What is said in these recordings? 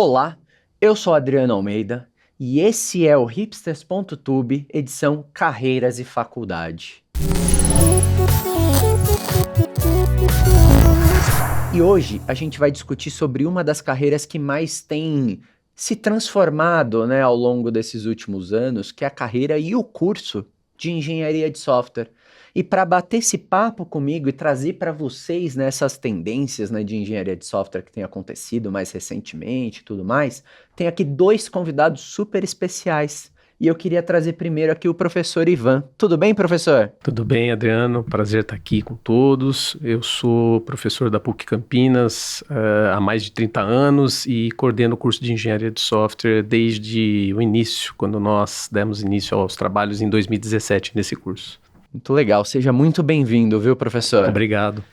Olá, eu sou Adriano Almeida e esse é o hipsters.tube, edição Carreiras e Faculdade. E hoje a gente vai discutir sobre uma das carreiras que mais tem se transformado, ao longo desses últimos anos, que é a carreira e o curso de engenharia de software. E para bater esse papo comigo e trazer para vocês essas tendências de engenharia de software que tem acontecido mais recentemente e tudo mais, tem aqui dois convidados super especiais. E eu queria trazer primeiro aqui o professor Ivan. Tudo bem, professor? Tudo bem, Adriano. Prazer estar aqui com todos. Eu sou professor da PUC Campinas há mais de 30 anos e coordeno o curso de engenharia de software desde o início, quando nós demos início aos trabalhos em 2017 nesse curso. Muito legal. Seja muito bem-vindo, viu, professor? Obrigado.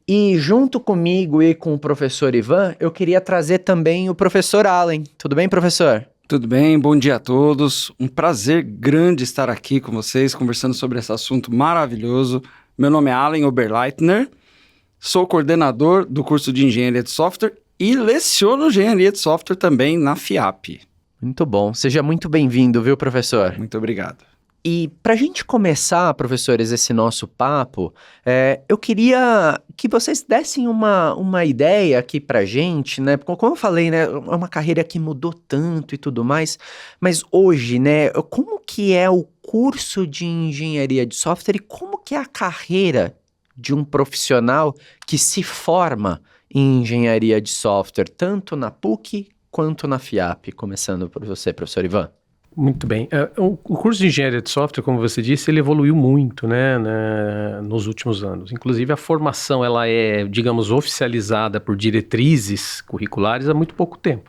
E junto comigo e com o professor Ivan, eu queria trazer também o professor Allen. Tudo bem, professor? Tudo bem, bom dia a todos. Um prazer grande estar aqui com vocês, conversando sobre esse assunto maravilhoso. Meu nome é Allen Oberleitner, sou coordenador do curso de Engenharia de Software e leciono Engenharia de Software também na FIAP. Muito bom. Seja muito bem-vindo, viu, professor? Muito obrigado. E para a gente começar, professores, esse nosso papo, eu queria que vocês dessem uma ideia aqui para a gente, Como eu falei, é uma carreira que mudou tanto e tudo mais, mas hoje, como que é o curso de engenharia de software e como que é a carreira de um profissional que se forma em engenharia de software, tanto na PUC quanto na FIAP? Começando por você, professor Ivan. Muito bem. O curso de engenharia de software, como você disse, ele evoluiu muito, nos últimos anos. Inclusive, a formação, ela é, digamos, oficializada por diretrizes curriculares há muito pouco tempo.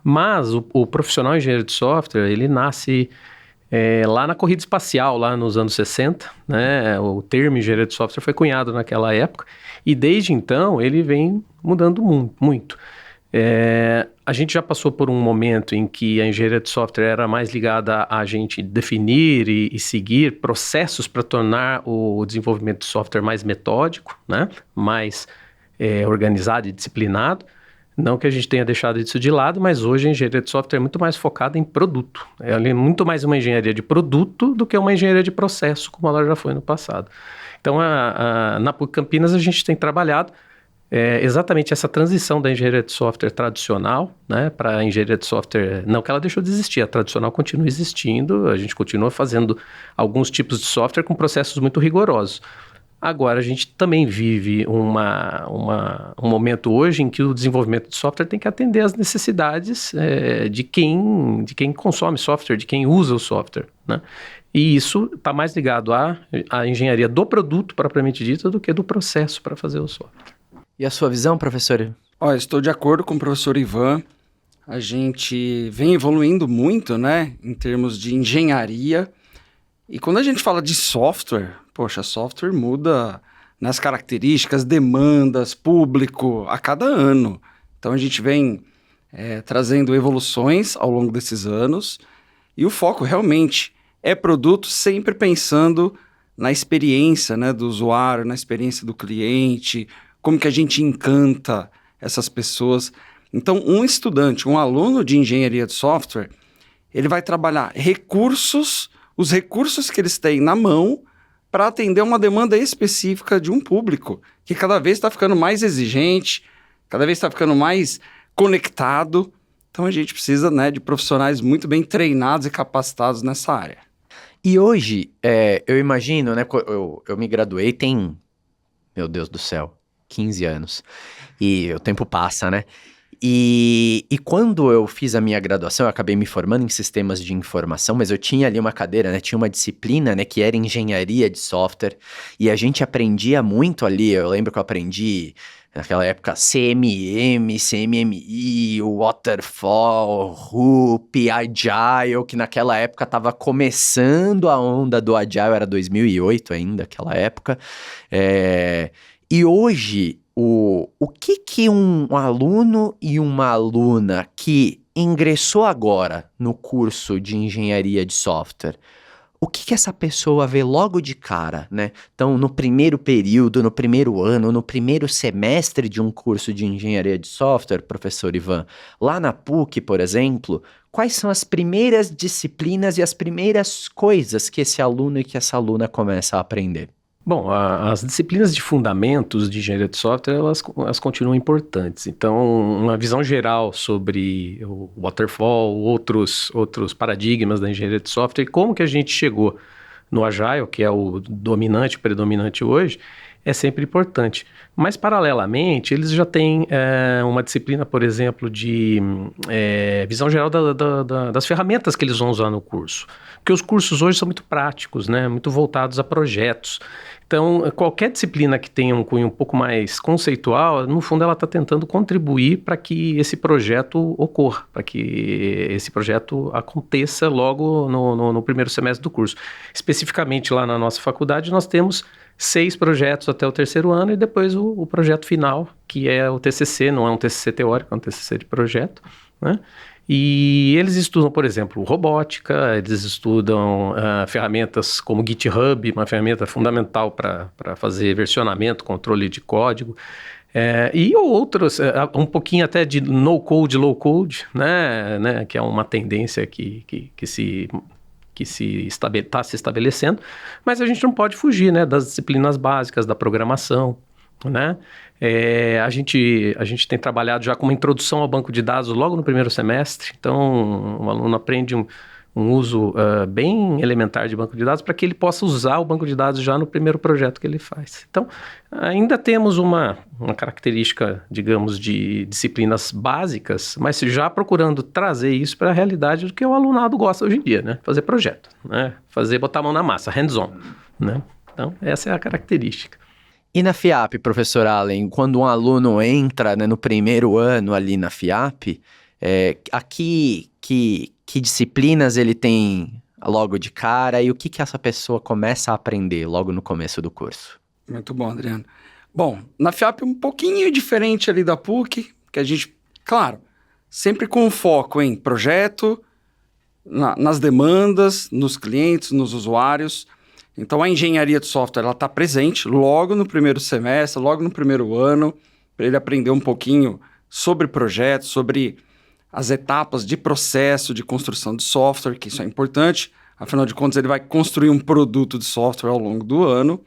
Mas o profissional engenheiro de software, ele nasce lá na corrida espacial, lá nos anos 60, O termo engenharia de software foi cunhado naquela época e desde então ele vem mudando muito. A gente já passou por um momento em que a engenharia de software era mais ligada a gente definir e seguir processos para tornar o desenvolvimento de software mais metódico, mais organizado e disciplinado. Não que a gente tenha deixado isso de lado, mas hoje a engenharia de software é muito mais focada em produto. Ela é muito mais uma engenharia de produto do que uma engenharia de processo, como ela já foi no passado. Então, na PUC Campinas, a gente tem trabalhado exatamente essa transição da engenharia de software tradicional, para a engenharia de software, não que ela deixou de existir, a tradicional continua existindo, a gente continua fazendo alguns tipos de software com processos muito rigorosos. Agora, a gente também vive um momento hoje em que o desenvolvimento de software tem que atender às necessidades de quem consome software, de quem usa o software, E isso está mais ligado à engenharia do produto, propriamente dita, do que do processo para fazer o software. E a sua visão, professor? Estou de acordo com o professor Ivan. A gente vem evoluindo muito, em termos de engenharia. E quando a gente fala de software, software muda nas características, demandas, público, a cada ano. Então a gente vem trazendo evoluções ao longo desses anos. E o foco realmente é produto, sempre pensando na experiência do usuário, na experiência do cliente, como que a gente encanta essas pessoas. Então, um estudante, um aluno de engenharia de software, ele vai trabalhar os recursos que eles têm na mão para atender uma demanda específica de um público que cada vez está ficando mais exigente, cada vez está ficando mais conectado. Então, a gente precisa de profissionais muito bem treinados e capacitados nessa área. E hoje, eu imagino, eu me graduei tem, meu Deus do céu, 15 anos, e o tempo passa, E quando eu fiz a minha graduação, eu acabei me formando em sistemas de informação, mas eu tinha ali uma cadeira, tinha uma disciplina, que era engenharia de software, e a gente aprendia muito ali, eu lembro que eu aprendi naquela época CMM, CMMI, Waterfall, Ruby, Agile, que naquela época estava começando a onda do Agile, era 2008 ainda, aquela época, E hoje, o que um aluno e uma aluna que ingressou agora no curso de engenharia de software, o que que essa pessoa vê logo de cara, né? Então, no primeiro período, no primeiro ano, no primeiro semestre de um curso de engenharia de software, professor Ivan, lá na PUC, por exemplo, quais são as primeiras disciplinas e as primeiras coisas que esse aluno e que essa aluna começa a aprender? Bom, as disciplinas de fundamentos de engenharia de software, elas continuam importantes. Então, uma visão geral sobre o waterfall, outros paradigmas da engenharia de software, e como que a gente chegou no Agile, que é o predominante hoje, é sempre importante. Mas, paralelamente, eles já têm uma disciplina, por exemplo, de visão geral das ferramentas que eles vão usar no curso. Porque os cursos hoje são muito práticos, né? Muito voltados a projetos. Então, qualquer disciplina que tenha um cunho um pouco mais conceitual, no fundo ela está tentando contribuir para que esse projeto ocorra, para que esse projeto aconteça logo no primeiro semestre do curso. Especificamente lá na nossa faculdade, nós temos 6 projetos até o terceiro ano e depois o projeto final, que é o TCC, não é um TCC teórico, é um TCC de projeto, né? E eles estudam, por exemplo, robótica, eles estudam ferramentas como GitHub, uma ferramenta fundamental para fazer versionamento, controle de código, e outros, um pouquinho até de no-code, low-code, né, que é uma tendência que está se estabelecendo, mas a gente não pode fugir, né, das disciplinas básicas da programação, né? A gente tem trabalhado já com uma introdução ao banco de dados logo no primeiro semestre, então o aluno aprende um uso bem elementar de banco de dados para que ele possa usar o banco de dados já no primeiro projeto que ele faz. Então, ainda temos uma característica, digamos, de disciplinas básicas, mas já procurando trazer isso para a realidade do que o alunado gosta hoje em dia, né? Fazer projeto, né? Botar a mão na massa, hands-on, né? Então, essa é a característica. E na FIAP, professor Allen, quando um aluno entra, né, no primeiro ano ali na FIAP, aqui que disciplinas ele tem logo de cara e o que essa pessoa começa a aprender logo no começo do curso? Muito bom, Adriano. Bom, na FIAP é um pouquinho diferente ali da PUC, que a gente, claro, sempre com foco em projeto, nas demandas, nos clientes, nos usuários. Então, a engenharia de software ela está presente logo no primeiro semestre, logo no primeiro ano, para ele aprender um pouquinho sobre projetos, sobre as etapas de processo de construção de software, que isso é importante. Afinal de contas, ele vai construir um produto de software ao longo do ano.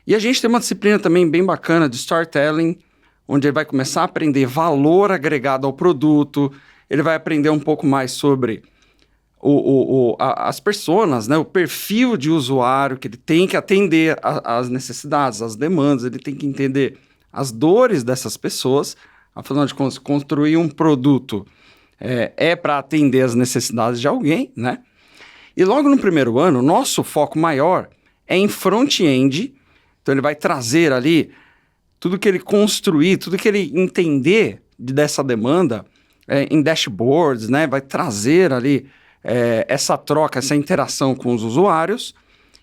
E a gente tem uma disciplina também bem bacana de storytelling, onde ele vai começar a aprender valor agregado ao produto, ele vai aprender um pouco mais sobre as personas, né? O perfil de usuário que ele tem que atender às necessidades, às demandas, ele tem que entender as dores dessas pessoas. Afinal de contas, construir um produto para atender as necessidades de alguém, né? E logo no primeiro ano, nosso foco maior é em front-end. Então ele vai trazer ali tudo que ele construir, tudo que ele entender dessa demanda em dashboards, né? Vai trazer ali essa troca, essa interação com os usuários.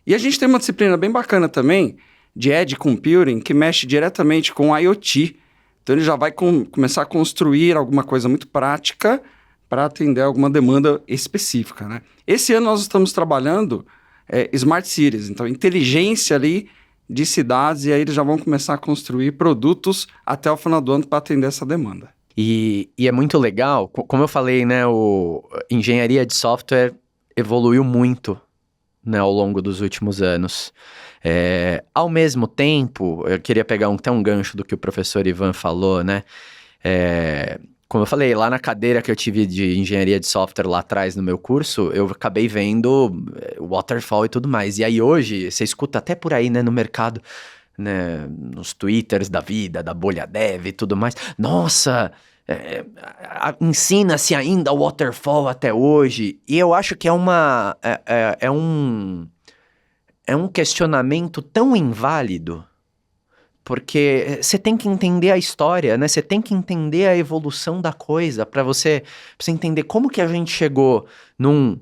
E a gente tem uma disciplina bem bacana também de Edge Computing, que mexe diretamente com IoT. Então ele já vai começar a construir alguma coisa muito prática para atender alguma demanda específica, né? Esse ano nós estamos trabalhando Smart Cities, então inteligência ali de cidades, e aí eles já vão começar a construir produtos até o final do ano para atender essa demanda. E é muito legal, como eu falei, né, engenharia de software evoluiu muito, né, ao longo dos últimos anos. Ao mesmo tempo, eu queria pegar até um gancho do que o professor Ivan falou, né? Como eu falei, lá na cadeira que eu tive de engenharia de software lá atrás no meu curso, eu acabei vendo waterfall e tudo mais. E aí hoje, você escuta até por aí, né, no mercado, né, nos twitters da vida, da bolha dev e tudo mais. Nossa, ensina-se ainda o waterfall até hoje. E eu acho que é um questionamento tão inválido, porque você tem que entender a história, né? Você tem que entender a evolução da coisa para você entender como que a gente chegou num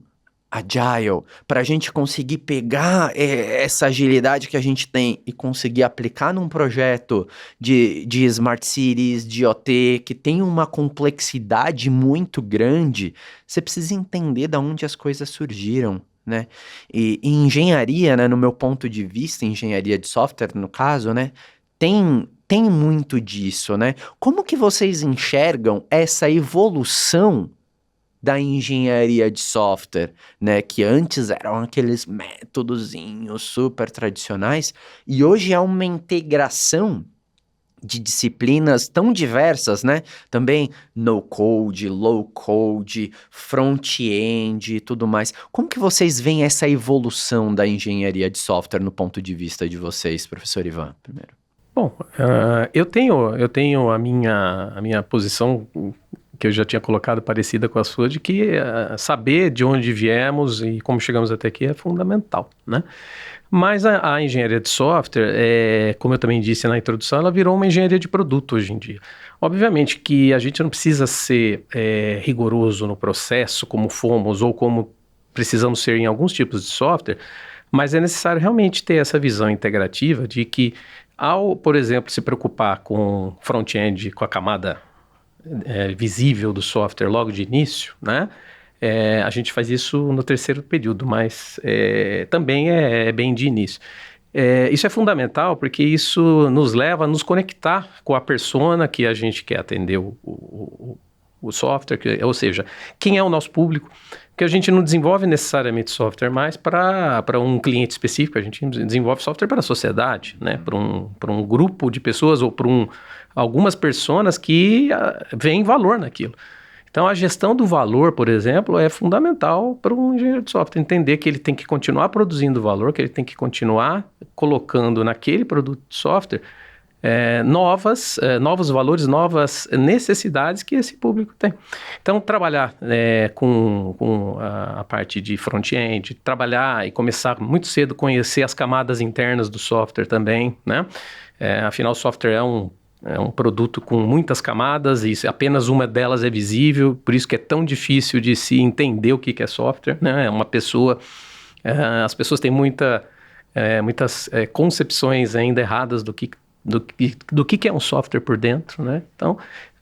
Agile, para a gente conseguir pegar essa agilidade que a gente tem e conseguir aplicar num projeto de Smart Cities, de IoT, que tem uma complexidade muito grande. Você precisa entender de onde as coisas surgiram, né? E engenharia, né, no meu ponto de vista, engenharia de software, no caso, né, tem muito disso, né? Como que vocês enxergam essa evolução da engenharia de software, né? Que antes eram aqueles métodozinhos super tradicionais e hoje é uma integração de disciplinas tão diversas, né? Também no code, low code, front-end e tudo mais. Como que vocês veem essa evolução da engenharia de software no ponto de vista de vocês, professor Ivan, primeiro? Bom, eu tenho a minha posição que eu já tinha colocado parecida com a sua, de que saber de onde viemos e como chegamos até aqui é fundamental, né? Mas a engenharia de software, como eu também disse na introdução, ela virou uma engenharia de produto hoje em dia. Obviamente que a gente não precisa ser rigoroso no processo, como fomos ou como precisamos ser em alguns tipos de software, mas é necessário realmente ter essa visão integrativa de que ao, por exemplo, se preocupar com front-end, com a camada visível do software logo de início, né? A gente faz isso no terceiro período, mas também é bem de início. Isso é fundamental porque isso nos leva a nos conectar com a persona que a gente quer atender o software, ou seja, quem é o nosso público, porque a gente não desenvolve necessariamente software mais para um cliente específico, a gente desenvolve software para a sociedade, né? Para um grupo de pessoas ou para algumas pessoas que veem valor naquilo. Então, a gestão do valor, por exemplo, é fundamental para um engenheiro de software. Entender que ele tem que continuar produzindo valor, que ele tem que continuar colocando naquele produto de software novos valores, novas necessidades que esse público tem. Então, trabalhar com a parte de front-end, trabalhar e começar muito cedo a conhecer as camadas internas do software também, né? Afinal, o software é um produto com muitas camadas e apenas uma delas é visível, por isso que é tão difícil de se entender o que é software, né? As pessoas têm muitas concepções ainda erradas do que é um software por dentro, né? Então,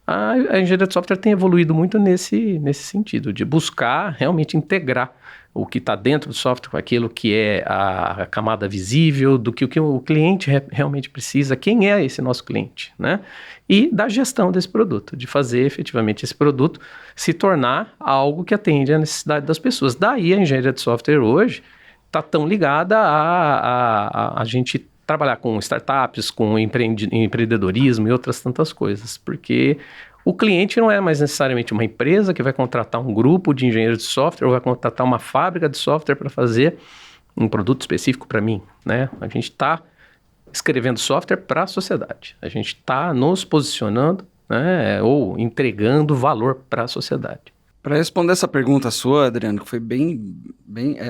a engenharia de software tem evoluído muito nesse sentido, de buscar realmente integrar o que está dentro do software com aquilo que é a camada visível, do que o cliente realmente precisa, quem é esse nosso cliente, né? E da gestão desse produto, de fazer efetivamente esse produto se tornar algo que atende à necessidade das pessoas. Daí a engenharia de software hoje está tão ligada a gente trabalhar com startups, com empreendedorismo e outras tantas coisas, porque o cliente não é mais necessariamente uma empresa que vai contratar um grupo de engenheiros de software ou vai contratar uma fábrica de software para fazer um produto específico para mim, né? A gente está escrevendo software para a sociedade, a gente está nos posicionando, né, ou entregando valor para a sociedade. Para responder essa pergunta sua, Adriano, que foi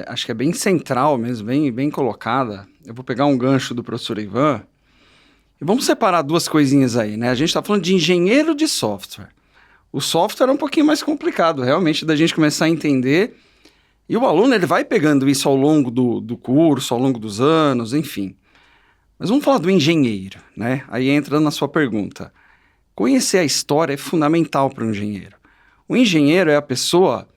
acho que é bem central mesmo, bem colocada, eu vou pegar um gancho do professor Ivan e vamos separar duas coisinhas aí, né? A gente está falando de engenheiro de software. O software é um pouquinho mais complicado, realmente, da gente começar a entender, e o aluno ele vai pegando isso ao longo do curso, ao longo dos anos, enfim. Mas vamos falar do engenheiro, né? Aí entra na sua pergunta. Conhecer a história é fundamental para um engenheiro. O engenheiro é a pessoa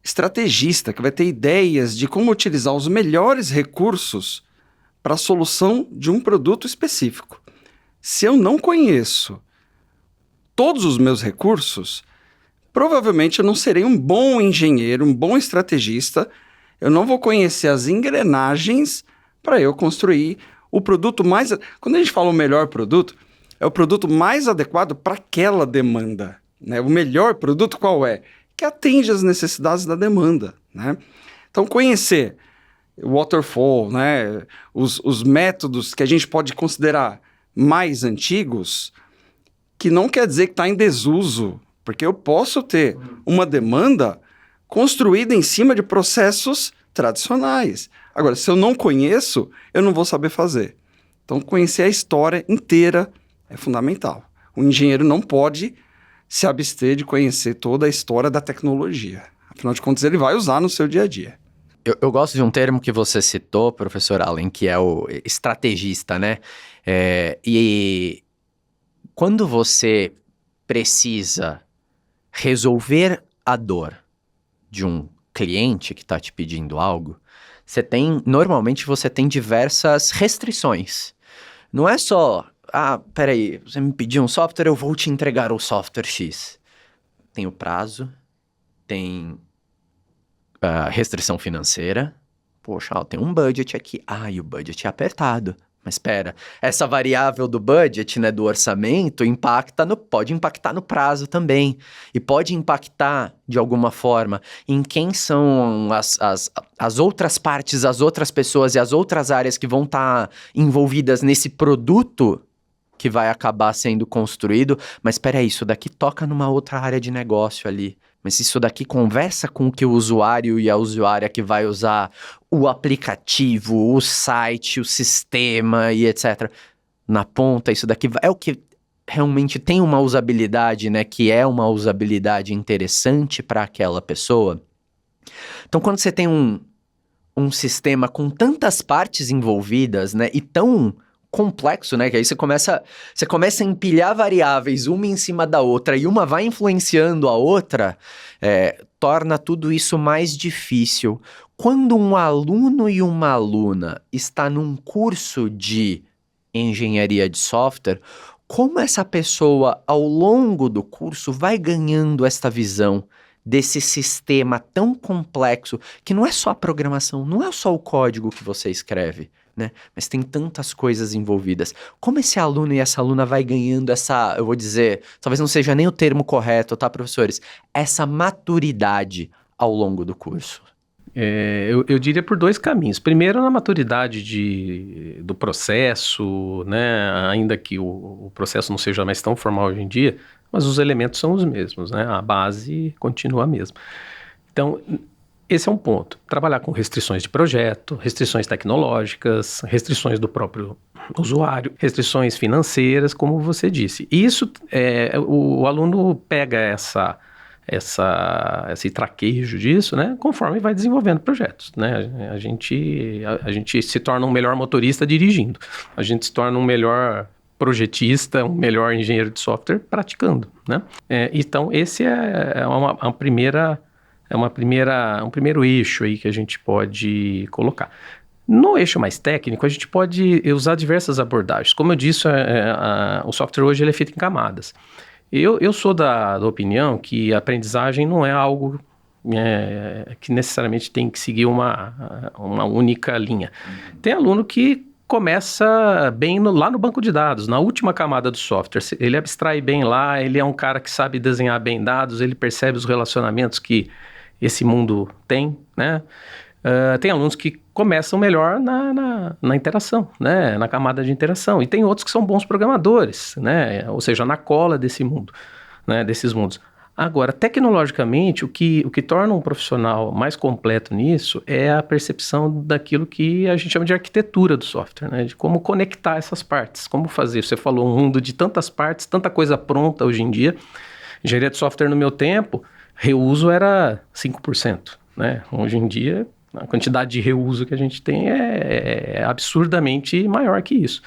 estrategista que vai ter ideias de como utilizar os melhores recursos para a solução de um produto específico. Se eu não conheço todos os meus recursos, provavelmente eu não serei um bom engenheiro, um bom estrategista, eu não vou conhecer as engrenagens para eu construir o produto mais... Quando a gente fala o melhor produto, é o produto mais adequado para aquela demanda, né? O melhor produto qual é? Que atende às necessidades da demanda, né? Então, conhecer o waterfall, né? Os métodos que a gente pode considerar mais antigos, que não quer dizer que está em desuso, porque eu posso ter uma demanda construída em cima de processos tradicionais. Agora, se eu não conheço, eu não vou saber fazer. Então, conhecer a história inteira é fundamental. O engenheiro não pode se abster de conhecer toda a história da tecnologia. Afinal de contas, ele vai usar no seu dia a dia. Eu gosto de um termo que você citou, professor Allen, que é o estrategista, né? E quando você precisa resolver a dor de um cliente que está te pedindo algo, normalmente você tem diversas restrições. Não é só, peraí, você me pediu um software, eu vou te entregar o software X. Tem o prazo, tem a restrição financeira. Poxa, tem um budget aqui. E o budget é apertado. Mas espera, essa variável do budget, né, do orçamento, pode impactar no prazo também. E pode impactar, de alguma forma, em quem são as outras partes, as outras pessoas e as outras áreas que vão estar envolvidas nesse produto que vai acabar sendo construído. Mas espera aí, isso daqui toca numa outra área de negócio ali. Mas isso daqui conversa com o que o usuário e a usuária que vai usar o aplicativo, o site, o sistema e etc. Na ponta, isso daqui é o que realmente tem uma usabilidade, né? Que é uma usabilidade interessante para aquela pessoa. Então, quando você tem um sistema com tantas partes envolvidas, né? E tão complexo, né? Que aí você começa a empilhar variáveis uma em cima da outra e uma vai influenciando a outra, torna tudo isso mais difícil. Quando um aluno e uma aluna está num curso de engenharia de software, como essa pessoa, ao longo do curso, vai ganhando esta visão desse sistema tão complexo, que não é só a programação, não é só o código que você escreve, né? Mas tem tantas coisas envolvidas. Como esse aluno e essa aluna vai ganhando essa, eu vou dizer, talvez não seja nem o termo correto, tá, professores? Essa maturidade ao longo do curso. Eu diria por 2 caminhos. Primeiro, na maturidade do processo, né? Ainda que o processo não seja mais tão formal hoje em dia, mas os elementos são os mesmos, né? A base continua a mesma. Então, esse é um ponto. Trabalhar com restrições de projeto, restrições tecnológicas, restrições do próprio usuário, restrições financeiras, como você disse. Isso, o aluno pega esse traquejo disso, né, conforme vai desenvolvendo projetos, né? A gente se torna um melhor motorista dirigindo, a gente se torna um melhor projetista, um melhor engenheiro de software praticando, né? Então, esse é um primeiro eixo aí que a gente pode colocar. No eixo mais técnico, a gente pode usar diversas abordagens. Como eu disse, o software hoje ele é feito em camadas. Eu sou da opinião que a aprendizagem não é algo que necessariamente tem que seguir uma única linha. Tem aluno que começa bem lá no banco de dados, na última camada do software. Ele abstrai bem lá, ele é um cara que sabe desenhar bem dados, ele percebe os relacionamentos que esse mundo tem, né? Tem alunos que começam melhor na interação, né? Na camada de interação. E tem outros que são bons programadores, né? Ou seja, na cola desse mundo, né? Desses mundos. Agora, tecnologicamente, o que torna um profissional mais completo nisso é a percepção daquilo que a gente chama de arquitetura do software, né? De como conectar essas partes, como fazer. Você falou um mundo de tantas partes, tanta coisa pronta hoje em dia. Engenharia de software no meu tempo, reuso era 5%, né? Hoje em dia, a quantidade de reuso que a gente tem é absurdamente maior que isso.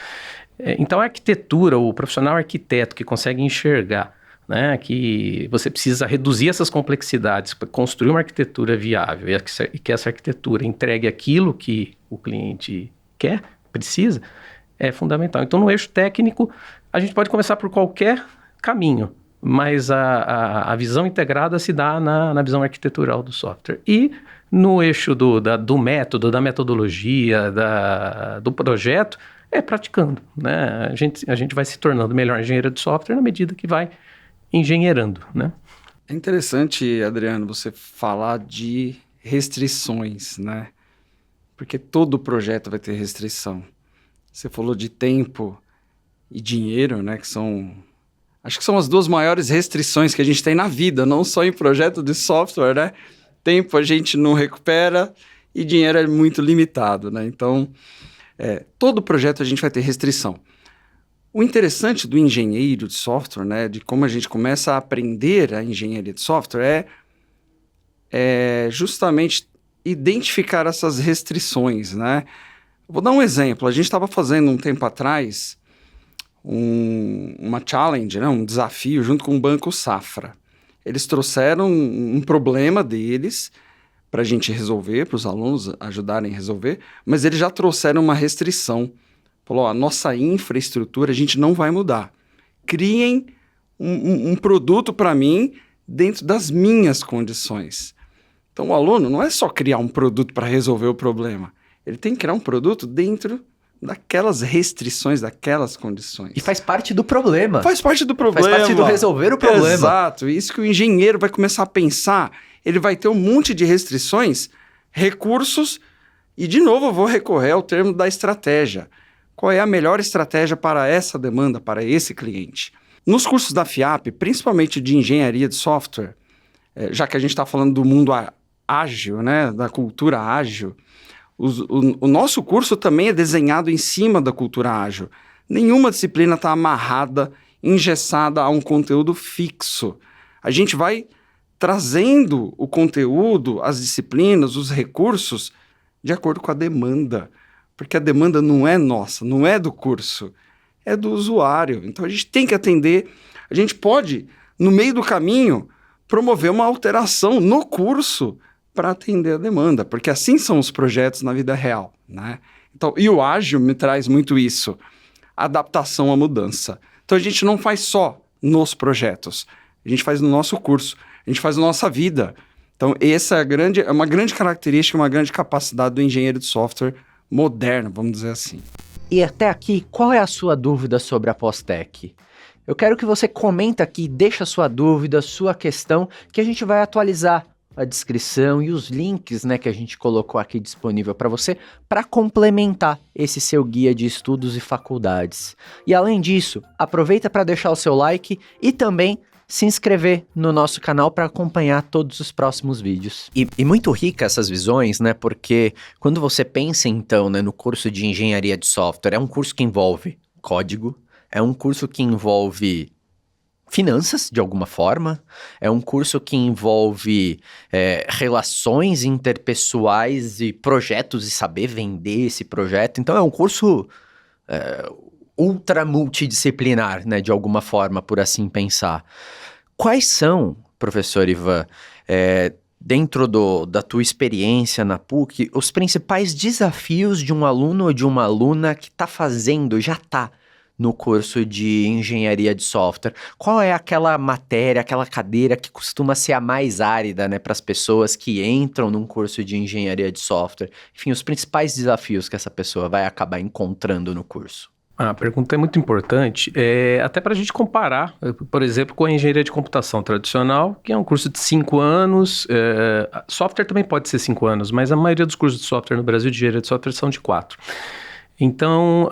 Então, a arquitetura, o profissional arquiteto que consegue enxergar, né, que você precisa reduzir essas complexidades para construir uma arquitetura viável e que essa arquitetura entregue aquilo que o cliente quer, precisa, é fundamental. Então, no eixo técnico, a gente pode começar por qualquer caminho, mas a visão integrada se dá na visão arquitetural do software. E no eixo do método, da metodologia, do projeto, praticando, né? A gente vai se tornando melhor engenheiro de software na medida que vai engenheirando, né? É interessante, Adriano, você falar de restrições, né? Porque todo projeto vai ter restrição. Você falou de tempo e dinheiro, né? Acho que são as 2 maiores restrições que a gente tem na vida, não só em projeto de software, né? Tempo a gente não recupera e dinheiro é muito limitado, né? Então, todo projeto a gente vai ter restrição. O interessante do engenheiro de software, né, de como a gente começa a aprender a engenharia de software é justamente identificar essas restrições, né? Vou dar um exemplo. A gente estava fazendo um tempo atrás uma challenge, né, um desafio junto com o Banco Safra. Eles trouxeram um problema deles para a gente resolver, para os alunos ajudarem a resolver, mas eles já trouxeram uma restrição. Falou, a nossa infraestrutura a gente não vai mudar. Criem um produto para mim dentro das minhas condições. Então, o aluno não é só criar um produto para resolver o problema. Ele tem que criar um produto dentro daquelas restrições, daquelas condições. E faz parte do problema. Faz parte do problema. Faz parte do resolver o problema. Exato. Isso que o engenheiro vai começar a pensar. Ele vai ter um monte de restrições, recursos, e de novo eu vou recorrer ao termo da estratégia. Qual é a melhor estratégia para essa demanda, para esse cliente? Nos cursos da FIAP, principalmente de engenharia de software, já que a gente está falando do mundo ágil, né, da cultura ágil, o nosso curso também é desenhado em cima da cultura ágil. Nenhuma disciplina está amarrada, engessada a um conteúdo fixo. A gente vai trazendo o conteúdo, as disciplinas, os recursos, de acordo com a demanda. Porque a demanda não é nossa, não é do curso, é do usuário. Então a gente tem que atender, a gente pode, no meio do caminho, promover uma alteração no curso para atender a demanda, porque assim são os projetos na vida real, né? Então, e o ágil me traz muito isso, adaptação à mudança. Então a gente não faz só nos projetos, a gente faz no nosso curso, a gente faz na nossa vida. Então essa é uma grande característica, uma grande capacidade do engenheiro de software moderno, vamos dizer assim. E até aqui, qual é a sua dúvida sobre a Postec? Eu quero que você comenta aqui, deixa a sua dúvida, sua questão, que a gente vai atualizar a descrição e os links, né, que a gente colocou aqui disponível para você, para complementar esse seu guia de estudos e faculdades. E além disso, aproveita para deixar o seu like e também se inscrever no nosso canal para acompanhar todos os próximos vídeos. E muito rica essas visões, né? Porque quando você pensa, então, né, no curso de engenharia de software, é um curso que envolve código, é um curso que envolve finanças, de alguma forma, é um curso que envolve relações interpessoais e projetos e saber vender esse projeto. Então, é um curso ultra multidisciplinar, né, de alguma forma, por assim pensar. Quais são, professor Ivan, dentro da tua experiência na PUC, os principais desafios de um aluno ou de uma aluna que está fazendo, já está no curso de engenharia de software? Qual é aquela matéria, aquela cadeira que costuma ser a mais árida, né, para as pessoas que entram num curso de engenharia de software? Enfim, os principais desafios que essa pessoa vai acabar encontrando no curso. A pergunta é muito importante, até para a gente comparar, por exemplo, com a engenharia de computação tradicional, que é um curso de 5 anos, software também pode ser 5 anos, mas a maioria dos cursos de software no Brasil de engenharia de software são de 4. Então,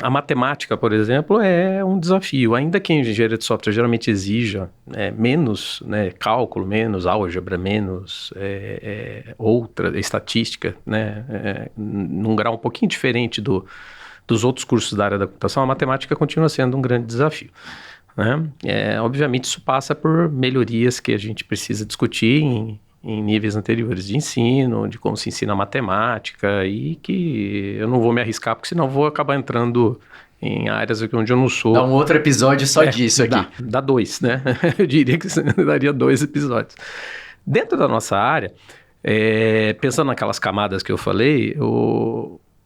a matemática, por exemplo, é um desafio, ainda que a engenharia de software geralmente exija menos, né, cálculo, menos álgebra, menos outra estatística, né, num grau um pouquinho diferente dos outros cursos da área da computação, a matemática continua sendo um grande desafio, né? Obviamente isso passa por melhorias que a gente precisa discutir em níveis anteriores de ensino, de como se ensina a matemática, e que eu não vou me arriscar, porque senão vou acabar entrando em áreas onde eu não sou. Dá um outro episódio só disso aqui. Dá 2, né? Eu diria que daria 2 episódios. Dentro da nossa área, pensando naquelas camadas que eu falei,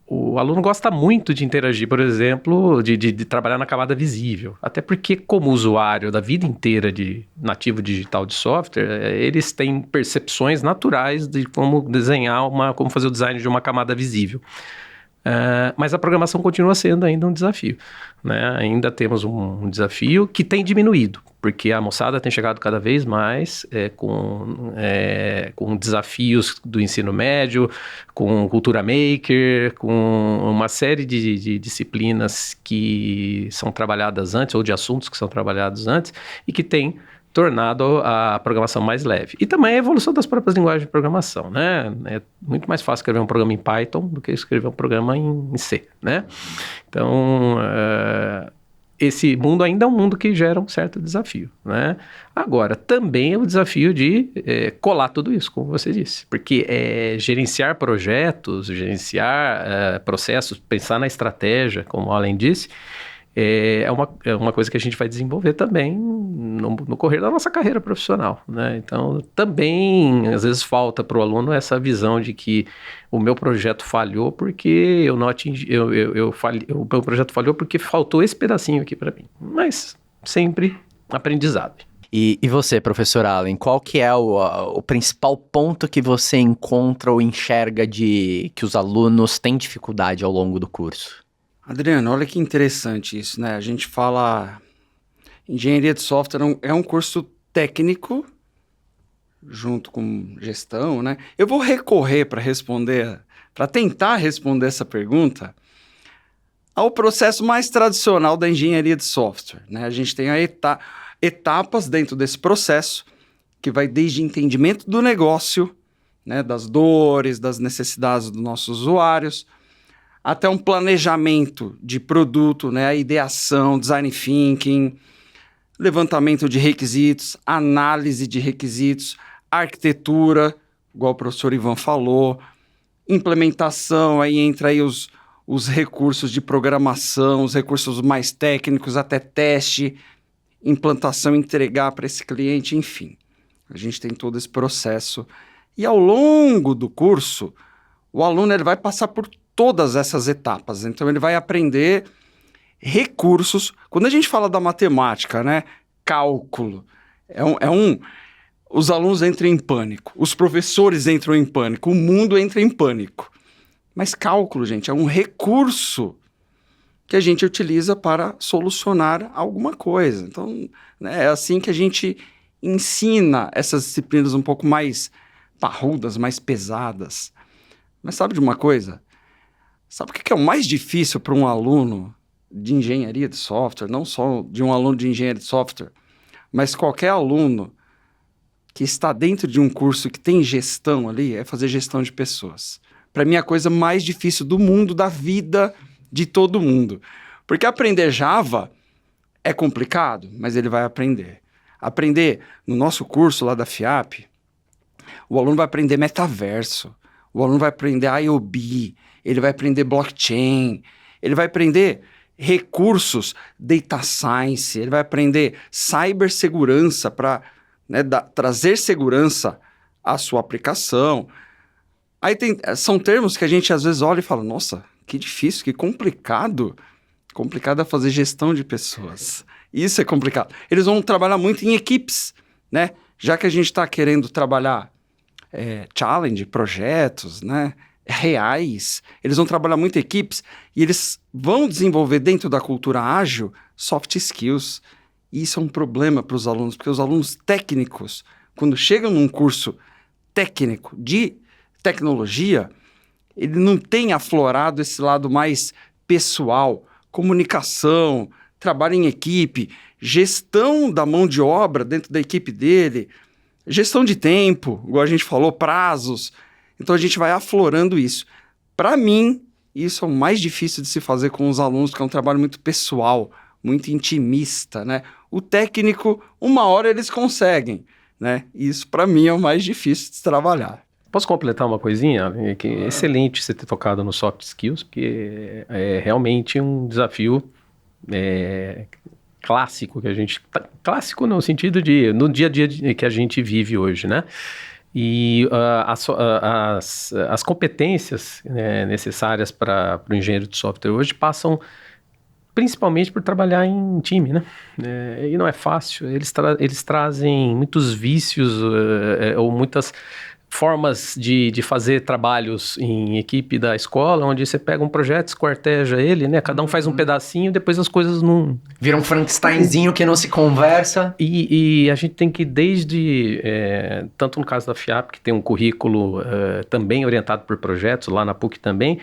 o aluno gosta muito de interagir, por exemplo, de trabalhar na camada visível. Até porque, como usuário da vida inteira de nativo digital de software, eles têm percepções naturais de como desenhar como fazer o design de uma camada visível. Mas a programação continua sendo ainda um desafio, né? Ainda temos um desafio que tem diminuído, porque a moçada tem chegado cada vez mais com desafios do ensino médio, com cultura maker, com uma série de disciplinas que são trabalhadas antes, ou de assuntos que são trabalhados antes, e que tem tornado a programação mais leve. E também a evolução das próprias linguagens de programação, né? É muito mais fácil escrever um programa em Python do que escrever um programa em C, né? Então, esse mundo ainda é um mundo que gera um certo desafio, né? Agora, também é o desafio de colar tudo isso, como você disse, porque gerenciar projetos, gerenciar processos, pensar na estratégia, como o Allen disse, é uma coisa que a gente vai desenvolver também no correr da nossa carreira profissional, né? Então, também, às vezes, falta para o aluno essa visão de que o meu projeto falhou porque eu não atingi, o meu projeto falhou porque faltou esse pedacinho aqui para mim. Mas sempre aprendizado. E você, professor Allen, qual que é o principal ponto que você encontra ou enxerga que os alunos têm dificuldade ao longo do curso? Adriano, olha que interessante isso, né? A gente fala... Engenharia de software é um curso técnico, junto com gestão, né? Eu vou recorrer para tentar responder essa pergunta, ao processo mais tradicional da engenharia de software, né? A gente tem etapas dentro desse processo, que vai desde entendimento do negócio, né? Das dores, das necessidades dos nossos usuários, até um planejamento de produto, né? A ideação, design thinking, levantamento de requisitos, análise de requisitos, arquitetura, igual o professor Ivan falou, implementação, aí entra aí os recursos de programação, os recursos mais técnicos, até teste, implantação, entregar para esse cliente, enfim. A gente tem todo esse processo. E ao longo do curso, o aluno ele vai passar por todas essas etapas. Então, ele vai aprender recursos. Quando a gente fala da matemática, né? Cálculo, os alunos entram em pânico, os professores entram em pânico, o mundo entra em pânico. Mas cálculo, gente, é um recurso que a gente utiliza para solucionar alguma coisa. Então, né, é assim que a gente ensina essas disciplinas um pouco mais parrudas, mais pesadas. Mas sabe de uma coisa? Sabe o que é o mais difícil para um aluno de engenharia de software, não só de um aluno de engenharia de software, mas qualquer aluno que está dentro de um curso que tem gestão ali, é fazer gestão de pessoas. Para mim, é a coisa mais difícil do mundo, da vida de todo mundo. Porque aprender Java é complicado, mas ele vai aprender. Aprender no nosso curso lá da FIAP, o aluno vai aprender metaverso, o aluno vai aprender IoT, ele vai aprender blockchain, ele vai aprender recursos, data science, ele vai aprender cibersegurança para, né, trazer segurança à sua aplicação. Aí são termos que a gente às vezes olha e fala, nossa, que difícil, que complicado. Complicado é fazer gestão de pessoas. Isso é complicado. Eles vão trabalhar muito em equipes, né? Já que a gente está querendo trabalhar challenge, projetos, né? Reais, eles vão trabalhar muito em equipes e eles vão desenvolver dentro da cultura ágil soft skills. E isso é um problema para os alunos, porque os alunos técnicos, quando chegam num curso técnico de tecnologia, ele não tem aflorado esse lado mais pessoal, comunicação, trabalho em equipe, gestão da mão de obra dentro da equipe dele, gestão de tempo, igual a gente falou, prazos. Então, a gente vai aflorando isso. Para mim, isso é o mais difícil de se fazer com os alunos, porque é um trabalho muito pessoal, muito intimista, né? O técnico, uma hora eles conseguem, né? Isso, para mim, é o mais difícil de se trabalhar. Posso completar uma coisinha? Que é excelente você ter tocado no soft skills, porque é realmente um desafio clássico que a gente... Clássico no sentido de... no dia a dia que a gente vive hoje, né? E as competências necessárias para o engenheiro de software hoje passam principalmente por trabalhar em time, né? E não é fácil. Eles trazem muitos vícios ou muitas formas de fazer trabalhos em equipe da escola, onde você pega um projeto, esquarteja ele, né? Cada um faz um pedacinho, depois as coisas não... Vira um Frankensteinzinho que não se conversa. E a gente tem que tanto no caso da FIAP, que tem um currículo também orientado por projetos, lá na PUC também,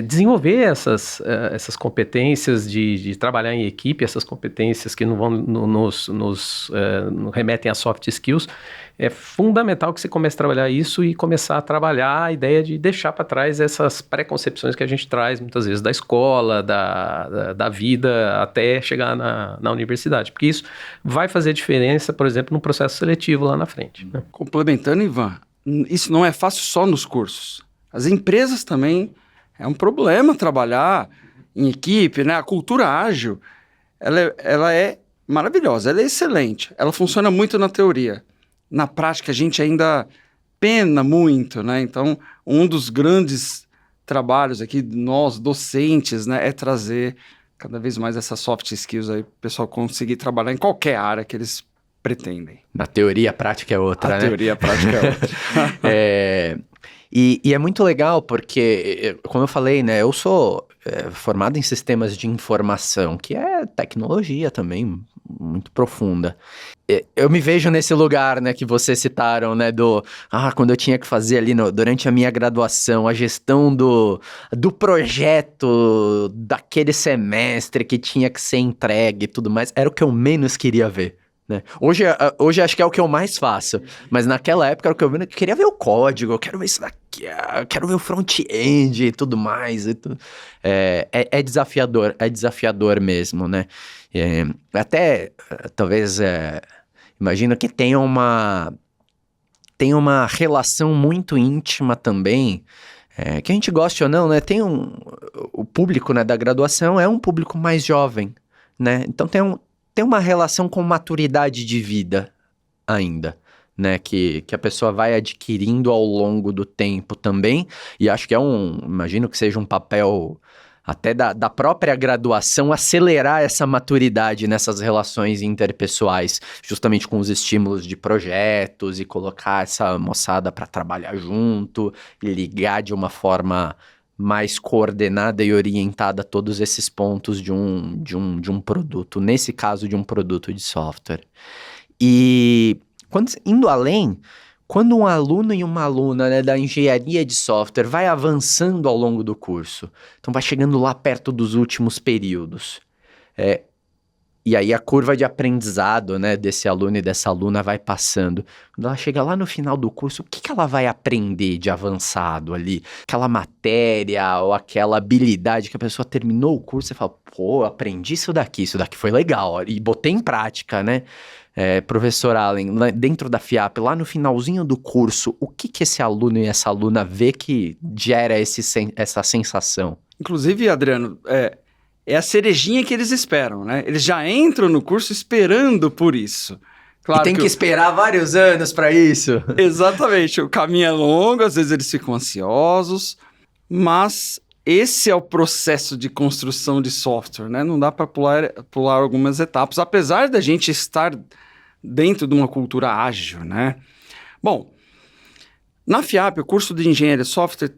desenvolver essas competências de trabalhar em equipe, essas competências que não vão nos remetem a soft skills. É fundamental que você comece a trabalhar isso e começar a trabalhar a ideia de deixar para trás essas preconcepções que a gente traz muitas vezes da escola, da vida, até chegar na universidade. Porque isso vai fazer diferença, por exemplo, no processo seletivo lá na frente, né? Complementando, Ivan, isso não é fácil só nos cursos. As empresas também... É um problema trabalhar em equipe, né? A cultura ágil, ela é maravilhosa, ela é excelente, ela funciona muito na teoria. Na prática, a gente ainda pena muito, né? Então, um dos grandes trabalhos aqui, nós, docentes, né, é trazer cada vez mais essas soft skills aí, para o pessoal conseguir trabalhar em qualquer área que eles pretendem. Na teoria, a prática é outra, A né? teoria, a prática é outra. E é muito legal porque, como eu falei, né, eu sou formado em sistemas de informação, que é tecnologia também muito profunda. Eu me vejo nesse lugar, né, que vocês citaram, né, quando eu tinha que fazer ali durante a minha graduação, a gestão do projeto daquele semestre que tinha que ser entregue e tudo mais, era o que eu menos queria ver. Né? Hoje acho que é o que eu mais faço, mas naquela época era o que eu queria ver o código, eu quero ver isso daqui, eu quero ver o front-end e tudo mais. É desafiador mesmo, né? Até, talvez, imagino que tenha uma relação muito íntima também, que a gente goste ou não, né? O público, né, da graduação é um público mais jovem, né? Então tem uma relação com maturidade de vida ainda, né? Que a pessoa vai adquirindo ao longo do tempo também. E acho que imagino que seja um papel até da própria graduação acelerar essa maturidade nessas relações interpessoais, justamente com os estímulos de projetos e colocar essa moçada para trabalhar junto e ligar de uma forma mais coordenada e orientada a todos esses pontos de um produto, nesse caso de um produto de software. E indo além, quando um aluno e uma aluna, né, da engenharia de software vai avançando ao longo do curso, então vai chegando lá perto dos últimos períodos, e aí a curva de aprendizado, né, desse aluno e dessa aluna vai passando. Quando ela chega lá no final do curso, o que ela vai aprender de avançado ali? Aquela matéria ou aquela habilidade que a pessoa terminou o curso e fala, pô, aprendi isso daqui foi legal, e botei em prática, né? Professor Allen, dentro da FIAP, lá no finalzinho do curso, o que esse aluno e essa aluna vê que gera essa sensação? Inclusive, Adriano, é a cerejinha que eles esperam, né? Eles já entram no curso esperando por isso. Claro e tem que esperar vários anos para isso. Exatamente. O caminho é longo, às vezes eles ficam ansiosos, mas esse é o processo de construção de software, né? Não dá para pular algumas etapas, apesar da gente estar dentro de uma cultura ágil, né? Bom, na FIAP, o curso de Engenharia de Software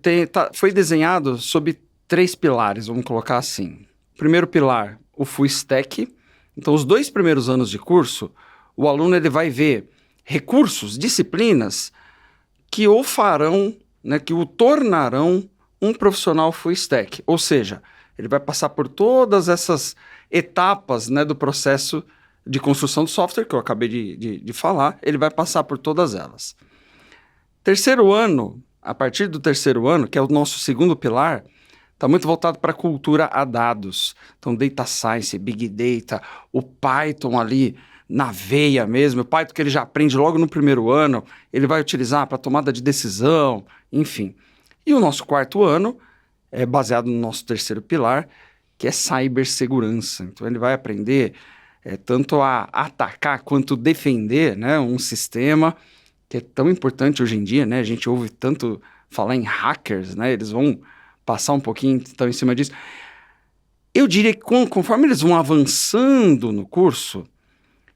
foi desenhado sob 3 pilares, vamos colocar assim. Primeiro pilar, o Full Stack. Então, os 2 primeiros anos de curso, o aluno ele vai ver recursos, disciplinas que o farão, né, que o tornarão um profissional Full Stack. Ou seja, ele vai passar por todas essas etapas, né, do processo de construção do software, que eu acabei de falar, ele vai passar por todas elas. Terceiro ano, a partir do terceiro ano, que é o nosso segundo pilar, está muito voltado para a cultura a dados. Então, Data Science, Big Data, o Python ali na veia mesmo. O Python que ele já aprende logo no primeiro ano, ele vai utilizar para tomada de decisão, enfim. E o nosso quarto ano é baseado no nosso terceiro pilar, que é cibersegurança. Então, ele vai aprender tanto a atacar quanto defender, né, um sistema que é tão importante hoje em dia, né? A gente ouve tanto falar em hackers, né? Eles vão passar um pouquinho então, em cima disso. Eu diria que conforme eles vão avançando no curso,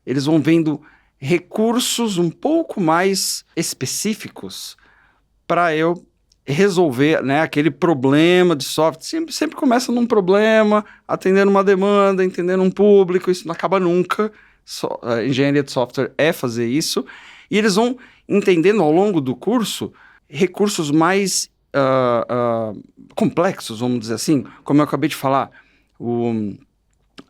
eles vão vendo recursos um pouco mais específicos para eu resolver, né, aquele problema de software. Sempre começa num problema, atendendo uma demanda, entendendo um público, isso não acaba nunca. A engenharia de software é fazer isso. E eles vão entendendo ao longo do curso recursos mais complexos, vamos dizer assim, como eu acabei de falar, o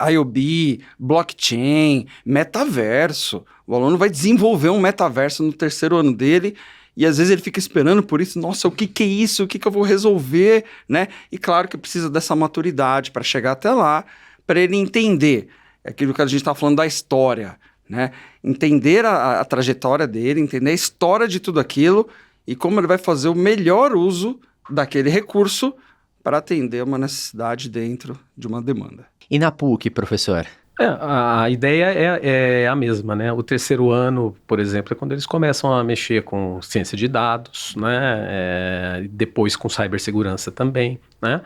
IoT, blockchain, metaverso. O aluno vai desenvolver um metaverso no terceiro ano dele e às vezes ele fica esperando por isso. Nossa, o que é isso? O que eu vou resolver? Né? E claro que precisa dessa maturidade para chegar até lá, para ele entender aquilo que a gente está falando da história, né? Entender a trajetória dele, entender a história de tudo aquilo e como ele vai fazer o melhor uso daquele recurso para atender uma necessidade dentro de uma demanda. E na PUC, professor? A ideia é a mesma, né? O terceiro ano, por exemplo, é quando eles começam a mexer com ciência de dados, né? Depois com cibersegurança também, né?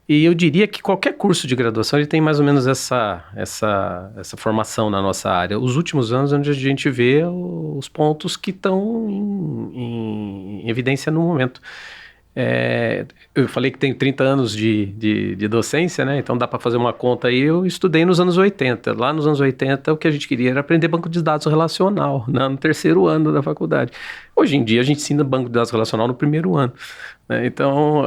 E eu diria que qualquer curso de graduação ele tem mais ou menos essa formação na nossa área. Os últimos anos onde a gente vê os pontos que estão em evidência no momento. Eu falei que tenho 30 anos de docência, né? Então dá para fazer uma conta aí. Eu estudei nos anos 80. Lá nos anos 80, o que a gente queria era aprender banco de dados relacional, né? No terceiro ano da faculdade. Hoje em dia, a gente ensina banco de dados relacional no primeiro ano, né? Então,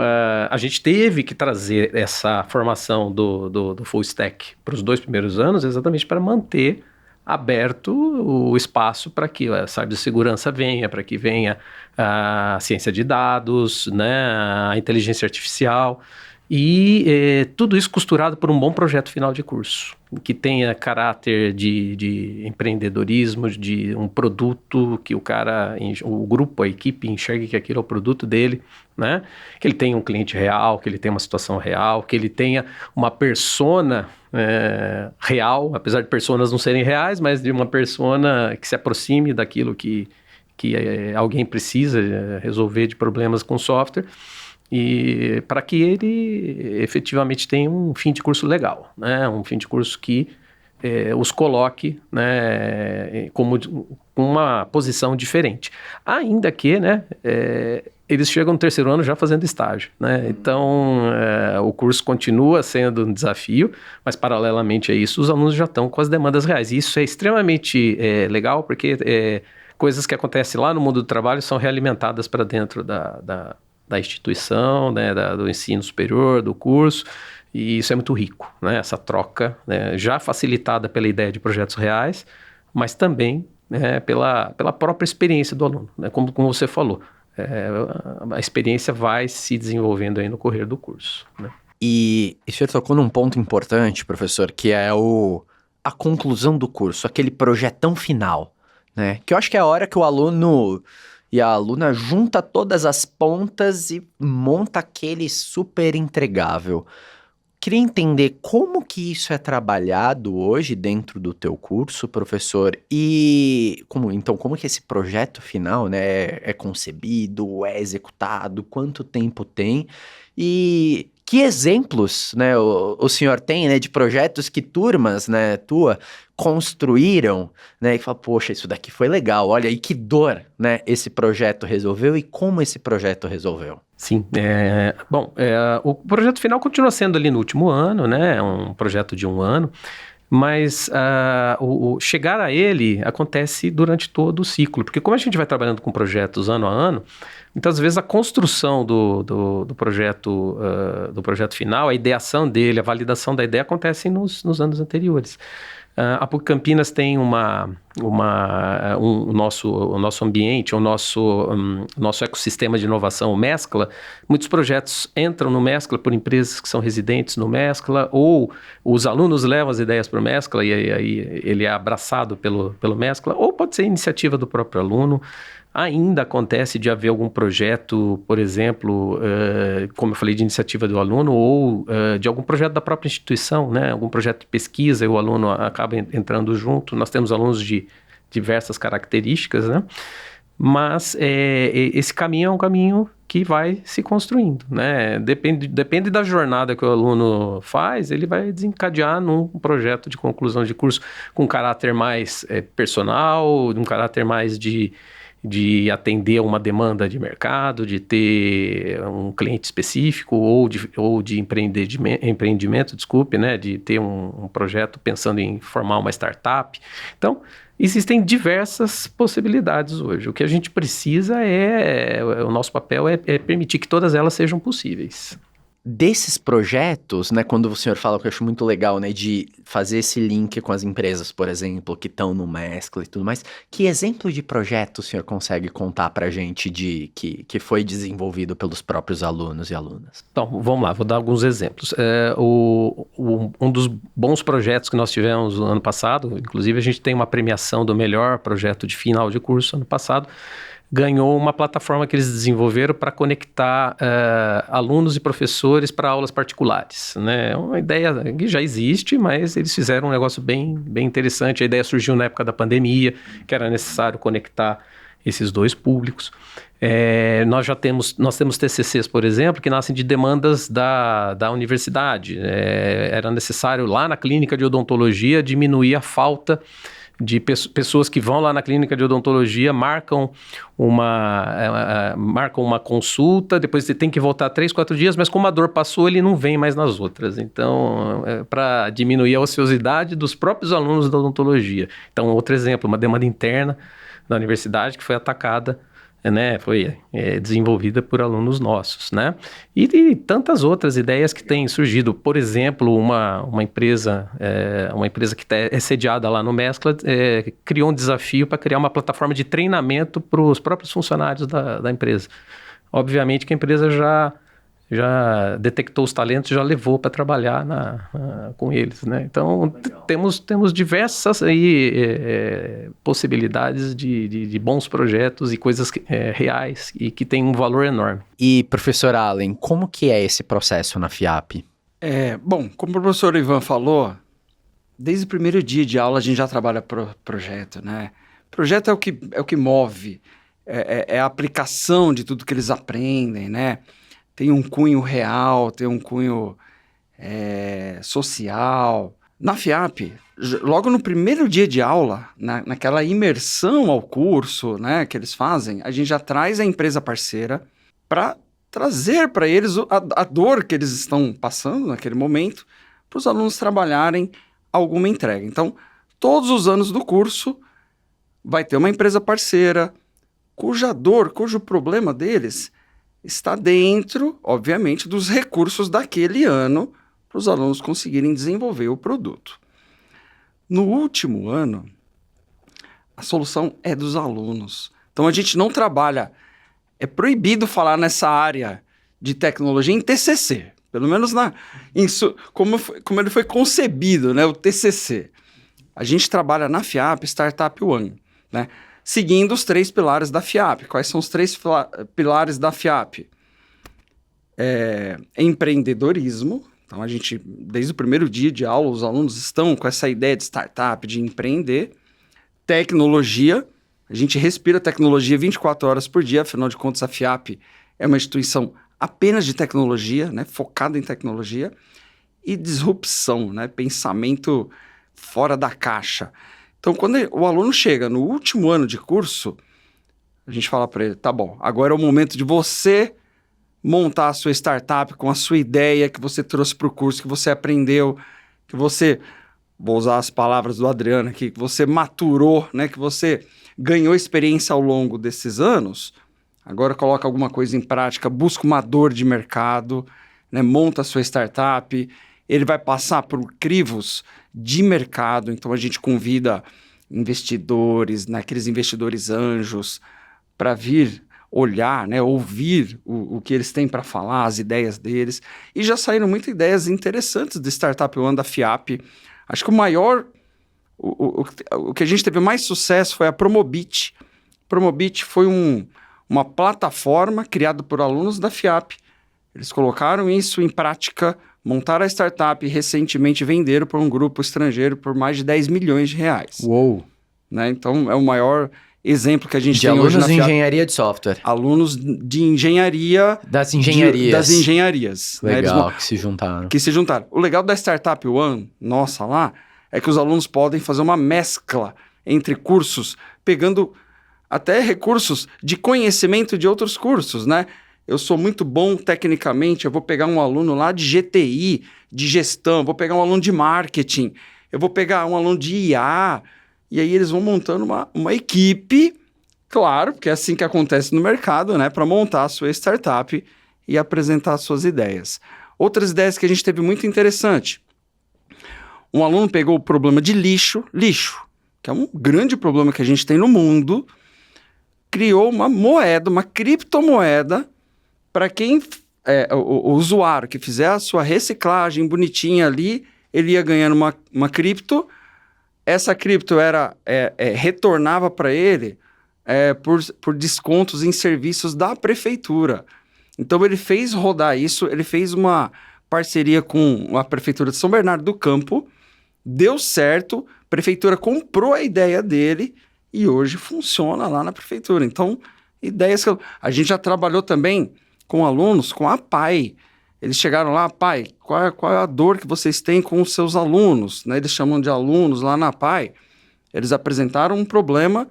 a gente teve que trazer essa formação do full stack para os 2 primeiros anos exatamente para manter aberto o espaço para que a cibersegurança venha, para que venha a ciência de dados, né, a inteligência artificial e tudo isso costurado por um bom projeto final de curso, que tenha caráter de empreendedorismo, de um produto que o grupo, a equipe enxergue que aquilo é o produto dele, né? Que ele tenha um cliente real, que ele tenha uma situação real, que ele tenha uma persona real, apesar de personas não serem reais, mas de uma persona que se aproxime daquilo que alguém precisa resolver de problemas com software, e para que ele efetivamente tenha um fim de curso legal, né? Um fim de curso que os coloque, né, como uma posição diferente. Ainda que, né, eles chegam no terceiro ano já fazendo estágio, né? Então, o curso continua sendo um desafio, mas paralelamente a isso, os alunos já estão com as demandas reais. E isso é extremamente legal, porque coisas que acontecem lá no mundo do trabalho são realimentadas para dentro da instituição, né, do ensino superior, do curso, e isso é muito rico, né? Essa troca, né, já facilitada pela ideia de projetos reais, mas também pela própria experiência do aluno, né? Como você falou, a experiência vai se desenvolvendo aí no correr do curso, né? E o senhor tocou num ponto importante, professor, que é a conclusão do curso, aquele projetão final, né? Que eu acho que é a hora que o aluno e a aluna junta todas as pontas e monta aquele super entregável. Queria entender como que isso é trabalhado hoje dentro do teu curso, professor, e como que esse projeto final, né, é concebido, é executado, quanto tempo tem, e que exemplos, né, o senhor tem, né, de projetos que turmas, né, tua, construíram, né, e fala, poxa, isso daqui foi legal, olha, e que dor, né, esse projeto resolveu e como esse projeto resolveu. Sim, o projeto final continua sendo ali no último ano, né, é um projeto de 1 ano, mas o chegar a ele acontece durante todo o ciclo, porque como a gente vai trabalhando com projetos ano a ano, muitas vezes a construção do projeto final, a ideação dele, a validação da ideia acontecem nos anos anteriores. A PUC Campinas tem o nosso ambiente, o nosso ecossistema de inovação, o Mescla. Muitos projetos entram no Mescla por empresas que são residentes no Mescla, ou os alunos levam as ideias para o Mescla e aí ele é abraçado pelo Mescla, ou pode ser iniciativa do próprio aluno. Ainda acontece de haver algum projeto, por exemplo, como eu falei, de iniciativa do aluno, ou de algum projeto da própria instituição, né? Algum projeto de pesquisa e o aluno acaba entrando junto. Nós temos alunos de diversas características, né? Mas esse caminho é um caminho que vai se construindo, né? Depende da jornada que o aluno faz, ele vai desencadear num projeto de conclusão de curso com caráter mais personal, um caráter mais de atender uma demanda de mercado, de ter um cliente específico ou de empreendimento, desculpe, né, de ter um projeto pensando em formar uma startup. Então, existem diversas possibilidades hoje. O que a gente precisa o nosso papel é permitir que todas elas sejam possíveis. Desses projetos, né, quando o senhor fala, que eu acho muito legal, né, de fazer esse link com as empresas, por exemplo, que estão no Mescla e tudo mais, que exemplo de projeto o senhor consegue contar pra gente que foi desenvolvido pelos próprios alunos e alunas? Então, vamos lá, vou dar alguns exemplos. Um dos bons projetos que nós tivemos no ano passado, inclusive a gente tem uma premiação do melhor projeto de final de curso ano passado, ganhou uma plataforma que eles desenvolveram para conectar alunos e professores para aulas particulares, né? É uma ideia que já existe, mas eles fizeram um negócio bem interessante. A ideia surgiu na época da pandemia, que era necessário conectar esses dois públicos. Nós temos TCCs, por exemplo, que nascem de demandas da universidade. Era necessário, lá na clínica de odontologia, diminuir a falta de pessoas que vão lá na clínica de odontologia, marcam uma consulta, depois você tem que voltar 3, 4 dias, mas como a dor passou, ele não vem mais nas outras. Então, para diminuir a ociosidade dos próprios alunos da odontologia. Então, outro exemplo, uma demanda interna da universidade que foi atacada, né, foi desenvolvida por alunos nossos, né? E tantas outras ideias que têm surgido. Por exemplo, uma empresa que é sediada lá no Mescla criou um desafio para criar uma plataforma de treinamento para os próprios funcionários da empresa. Obviamente que a empresa já detectou os talentos, já levou para trabalhar com eles, né? Então, temos diversas possibilidades de bons projetos e coisas reais e que têm um valor enorme. E, professor Allen, como que é esse processo na FIAP? Bom, como o professor Ivan falou, desde o primeiro dia de aula a gente já trabalha projeto, né? Projeto é o que move, é a aplicação de tudo que eles aprendem, né? Tem um cunho real, tem um cunho social. Na FIAP, logo no primeiro dia de aula, naquela imersão ao curso, né, que eles fazem, a gente já traz a empresa parceira para trazer para eles a dor que eles estão passando naquele momento, para os alunos trabalharem alguma entrega. Então, todos os anos do curso vai ter uma empresa parceira cujo problema deles está dentro, obviamente, dos recursos daquele ano para os alunos conseguirem desenvolver o produto. No último ano, a solução é dos alunos. Então, a gente não trabalha... É proibido falar nessa área de tecnologia em TCC, pelo menos como ele foi concebido, né, o TCC. A gente trabalha na FIAP Startup One, né? Seguindo os 3 pilares da FIAP. Quais são os 3 pilares da FIAP? Empreendedorismo. Então, a gente, desde o primeiro dia de aula, os alunos estão com essa ideia de startup, de empreender. Tecnologia. A gente respira tecnologia 24 horas por dia, afinal de contas, a FIAP é uma instituição apenas de tecnologia, né, focada em tecnologia. E disrupção, né, pensamento fora da caixa. Então, quando o aluno chega no último ano de curso, a gente fala para ele, tá bom, agora é o momento de você montar a sua startup com a sua ideia que você trouxe para o curso, que você aprendeu, que você, vou usar as palavras do Adriano aqui, que você maturou, né, que você ganhou experiência ao longo desses anos, agora coloca alguma coisa em prática, busca uma dor de mercado, né, monta a sua startup, ele vai passar por crivos de mercado, então a gente convida investidores, né, aqueles investidores anjos, para vir olhar, né, ouvir o que eles têm para falar, as ideias deles, e já saíram muitas ideias interessantes do Startup One da FIAP. Acho que o que a gente teve mais sucesso foi a Promobit. Promobit foi uma plataforma criada por alunos da FIAP. Eles colocaram isso em prática, montaram a startup e recentemente venderam para um grupo estrangeiro por mais de 10 milhões de reais. Uou! Né? Então, é o maior exemplo que a gente de tem hoje na alunos de FIAP. engenharia de software. Alunos de engenharia... Das engenharias. Das engenharias. Legal, né? que se juntaram. Que se juntaram. O legal da Startup One, nossa, lá, é que os alunos podem fazer uma mescla entre cursos, pegando até recursos de conhecimento de outros cursos, né? Eu sou muito bom tecnicamente, eu vou pegar um aluno lá de GTI, de gestão, vou pegar um aluno de marketing, eu vou pegar um aluno de IA, e aí eles vão montando uma equipe, claro, porque é assim que acontece no mercado, né? Para montar a sua startup e apresentar as suas ideias. Outras ideias que a gente teve muito interessante. Um aluno pegou o problema de lixo, que é um grande problema que a gente tem no mundo, criou uma moeda, uma criptomoeda, para quem, o usuário que fizer a sua reciclagem bonitinha ali, ele ia ganhando uma cripto, essa cripto retornava para ele por descontos em serviços da prefeitura. Então ele fez rodar isso, ele fez uma parceria com a prefeitura de São Bernardo do Campo, deu certo, a prefeitura comprou a ideia dele e hoje funciona lá na prefeitura. Então, ideias que a gente já trabalhou também com alunos, com a PAI. Eles chegaram lá, pai, qual é a dor que vocês têm com os seus alunos? Né? Eles chamam de alunos lá na PAI. Eles apresentaram um problema,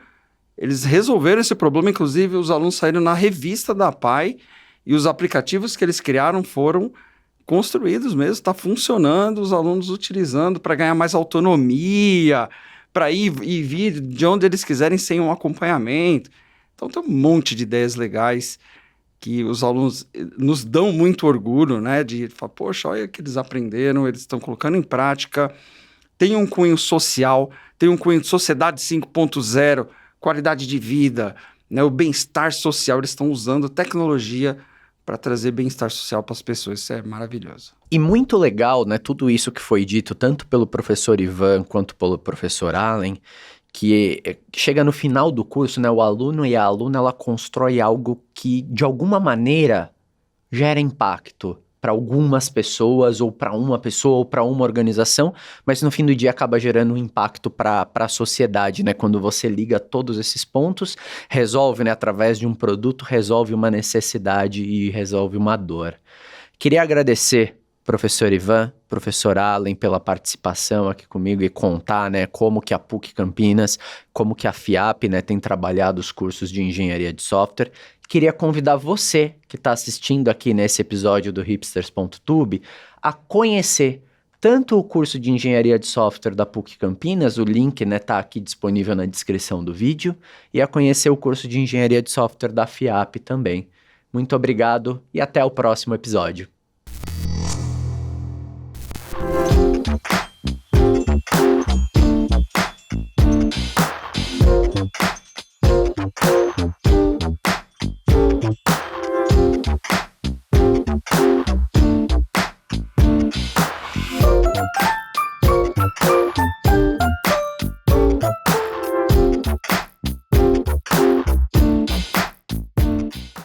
eles resolveram esse problema, inclusive os alunos saíram na revista da PAI e os aplicativos que eles criaram foram construídos mesmo, está funcionando, os alunos utilizando para ganhar mais autonomia, para ir e vir de onde eles quiserem sem um acompanhamento. Então tem um monte de ideias legais que os alunos nos dão muito orgulho, né? De falar, poxa, olha o que eles aprenderam, eles estão colocando em prática. Tem um cunho social, tem um cunho de sociedade 5.0, qualidade de vida, né? O bem-estar social, eles estão usando tecnologia para trazer bem-estar social para as pessoas. Isso é maravilhoso. E muito legal, né? Tudo isso que foi dito, tanto pelo professor Ivan quanto pelo professor Allen, que chega no final do curso, né, o aluno e a aluna, ela constrói algo que, de alguma maneira, gera impacto para algumas pessoas, ou para uma pessoa, ou para uma organização, mas no fim do dia acaba gerando um impacto para a sociedade, né, quando você liga todos esses pontos, resolve, né, através de um produto, resolve uma necessidade e resolve uma dor. Queria agradecer professor Ivan, professor Allen, pela participação aqui comigo e contar, né, como que a PUC Campinas, como que a FIAP, né, tem trabalhado os cursos de engenharia de software. Queria convidar você que está assistindo aqui nesse episódio do hipsters.tube a conhecer tanto o curso de engenharia de software da PUC Campinas, o link, né, tá aqui disponível na descrição do vídeo, e a conhecer o curso de engenharia de software da FIAP também. Muito obrigado e até o próximo episódio.